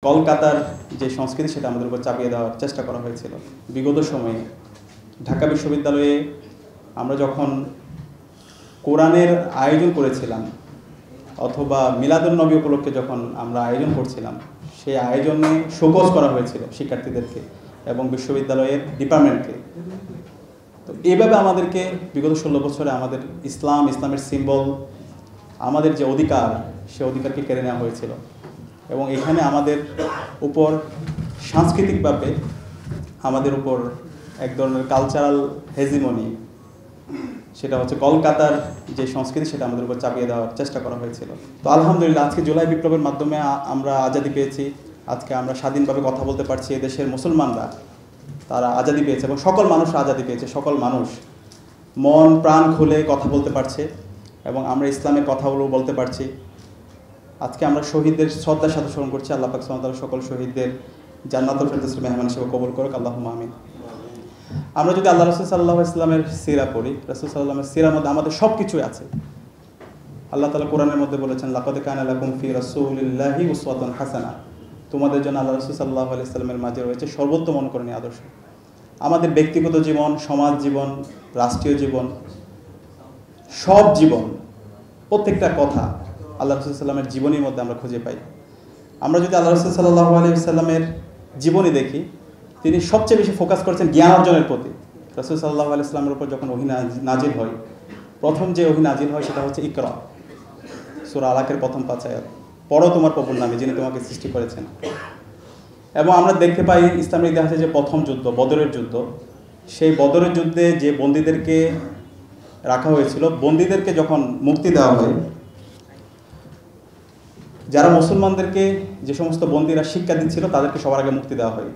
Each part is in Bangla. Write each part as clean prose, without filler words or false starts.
কলকাতার যে সংস্কৃতি সেটা আমাদের উপর চাপিয়ে দেওয়ার চেষ্টা করা হয়েছিল। বিগত সময়ে ঢাকা বিশ্ববিদ্যালয়ে আমরা যখন কোরআনের আয়োজন করেছিলাম অথবা মিলাদুন নবী উপলক্ষে যখন আমরা আয়োজন করছিলাম, সেই আয়োজনে শোকজ করা হয়েছিল শিক্ষার্থীদেরকে এবং বিশ্ববিদ্যালয়ের ডিপার্টমেন্টকে। তো এইভাবে আমাদেরকে বিগত 16 বছরে আমাদের ইসলামের সিম্বল, আমাদের যে অধিকার, সে অধিকারকে কেড়ে নেওয়া হয়েছিল এবং এখানে আমাদের উপর সাংস্কৃতিকভাবে আমাদের উপর এক ধরনের কালচারাল হেজিমনি, সেটা হচ্ছে কলকাতার যে সংস্কৃতি সেটা আমাদের উপর চাপিয়ে দেওয়ার চেষ্টা করা হয়েছিল। তো আলহামদুলিল্লাহ আজকে জুলাই বিপ্লবের মাধ্যমে আমরা আজাদি পেয়েছি। আজকে আমরা স্বাধীনভাবে কথা বলতে পারছি। এদেশের মুসলমানরা তারা আজাদি পেয়েছে এবং সকল মানুষ আজাদি পেয়েছে। সকল মানুষ মন প্রাণ খুলে কথা বলতে পারছে এবং আমরা ইসলামের কথাগুলো বলতে পারছি। আজকে আমরা শহীদদের শ্রদ্ধার সাথে স্মরণ করছি। আল্লাহ পাক সুবহানাহু ওয়া তাআলা সকল শহীদদের জান্নাতুল ফেরদৌসের মেহমান হিসেবে কবুল করুক, আল্লাহুম্মা আমিন। আমরা যদি আল্লাহ রাসূল সাল্লাল্লাহু আলাইহি ওয়াসাল্লামের সিরা পড়ি, রাসূল সাল্লাল্লাহু আলাইহি ওয়াসাল্লামের সিরার মধ্যে আমাদের সব কিছুই আছে। আল্লাহ তাআলা কোরআনের মধ্যে বলেছেন, লাকাদ কানা লাকুম ফি রাসূলিল্লাহি উসওয়াতুন হাসানাহ, তোমাদের জন্য আল্লাহ রাসূল সাল্লাল্লাহু আলাইহি ওয়াসাল্লামের মাঝে রয়েছে সর্বোত্তম অনুকরণীয় আদর্শ। আমাদের ব্যক্তিগত জীবন, সমাজ জীবন, রাষ্ট্রীয় জীবন, সব জীবন, প্রত্যেকটা কথা আল্লাহ রাসূল সাল্লামের জীবনীর মধ্যে আমরা খুঁজে পাই। আমরা যদি আল্লাহ রাসূল সাল্লাল্লাহু আলাইহি ওয়াসাল্লামের জীবনী দেখি, তিনি সবচেয়ে বেশি ফোকাস করেছেন জ্ঞান অর্জনের প্রতি। রাসূল সাল্লাল্লাহু আলাইহি ওয়াসাল্লামের উপর যখন ওহী নাজিল হয়, প্রথম যে ওহী নাজিল হয় সেটা হচ্ছে ইকরা, সূরা আলাকের প্রথম 5 আয়াত, পড়ো তোমার প্রভুর নামে যিনি তোমাকে সৃষ্টি করেছেন। এবং আমরা দেখতে পাই ইসলামের ইতিহাসে যে প্রথম যুদ্ধ, বদরের যুদ্ধ, সেই বদরের যুদ্ধে যে বন্দীদেরকে রাখা হয়েছিল, বন্দীদেরকে যখন মুক্তি দেওয়া হয়, যারা মুসলমানদেরকে, যে সমস্ত বন্দীরা শিক্ষা দিচ্ছিল তাদেরকে সবার আগে মুক্তি দেওয়া হয়।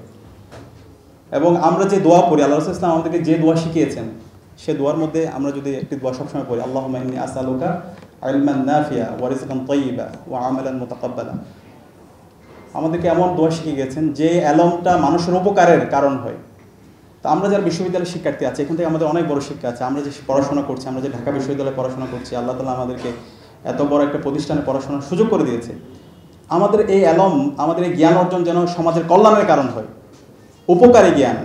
এবং আমরা যে দোয়া পড়ি, আল্লাহ রাসূল সাল্লাল্লাহু আলাইহি ওয়াসাল্লাম আমাদেরকে যে দোয়া শিখিয়েছেন, সে দোয়ার মধ্যে আমরা যদি একটি দোয়া সবসময় পড়ি, আল্লাহুম্মা ইন্নী আসআলুকা ইলমান নাফিয়া ওয়া রিজকান তাইয়্যিবা ওয়া আমালান মুতাকাব্বালা, আমাদেরকে এমন দোয়া শিখিয়ে গেছেন যে এলমটা মানুষের উপকারের কারণ হয়। তো আমরা যারা বিশ্ববিদ্যালয়ের শিক্ষার্থী আছে, এখান থেকে আমাদের অনেক বড় শিক্ষা আছে। আমরা যে পড়াশোনা করছি, আমরা যে ঢাকা বিশ্ববিদ্যালয়ে পড়াশোনা করছি, আল্লাহ তাআলা আমাদেরকে এত বড় একটা প্রতিষ্ঠানে পড়াশোনার সুযোগ করে দিয়েছে। আমাদের এই এলম, আমাদের এই জ্ঞান অর্জন যেন সমাজের কল্যাণের কারণ হয়, উপকারী জ্ঞান।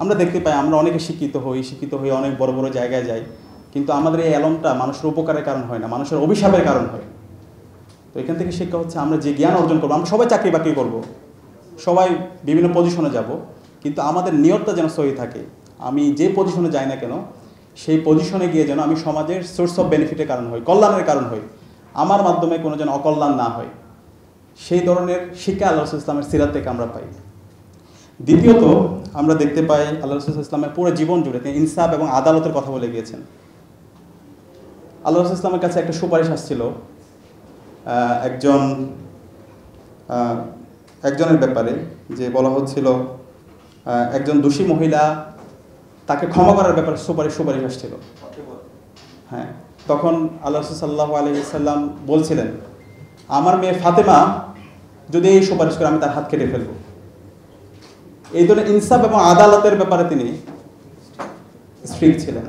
আমরা দেখতে পাই আমরা অনেকে শিক্ষিত হই অনেক বড় বড় জায়গায় যাই, কিন্তু আমাদের এই এলমটা মানুষের উপকারের কারণ হয় না, মানুষের অভিশাপের কারণ হয়। তো এখান থেকে শিক্ষা হচ্ছে আমরা যে জ্ঞান অর্জন করবো, আমরা সবাই চাকরি বাকরি করবো, সবাই বিভিন্ন পজিশনে যাব, কিন্তু আমাদের নিয়তটা যেন সহি থাকে। আমি যে পজিশনে যাই না কেন, সেই পজিশনে গিয়ে যেন আমি সমাজের সোর্স অফ বেনিফিটের কারণ হই, কল্যাণের কারণ হই, আমার মাধ্যমে কোনো যেন অকল্যাণ না হয়। সেই ধরনের শিক্ষা আল্লাহ রাসূল ইসলামের সিরাত থেকে আমরা পাই। দ্বিতীয়ত আমরা দেখতে পাই আল্লাহ রাসূল ইসলামের পুরো জীবন জুড়ে তিনি ইনসাফ এবং আদালতের কথা বলে গিয়েছেন। আল্লাহ রাসূল ইসলামের কাছে একটা সুপারিশ আসছিল একজনের ব্যাপারে, যে বলা হচ্ছিল একজন দোষী মহিলা, তাকে ক্ষমা করার ব্যাপারে সুপারিশ আসছিল। হ্যাঁ, তখন আল্লাহ রাসূল সাল্লাল্লাহু আলাইহি ওয়াসাল্লাম বলছিলেন, আমার মেয়ে ফাতেমা যদি এই সুপারিশ করে আমি তার হাত কেটে ফেলবো। এই ধরনের ইনসাফ এবং আদালতের ব্যাপারে তিনি স্ট্রিক্ট ছিলেন।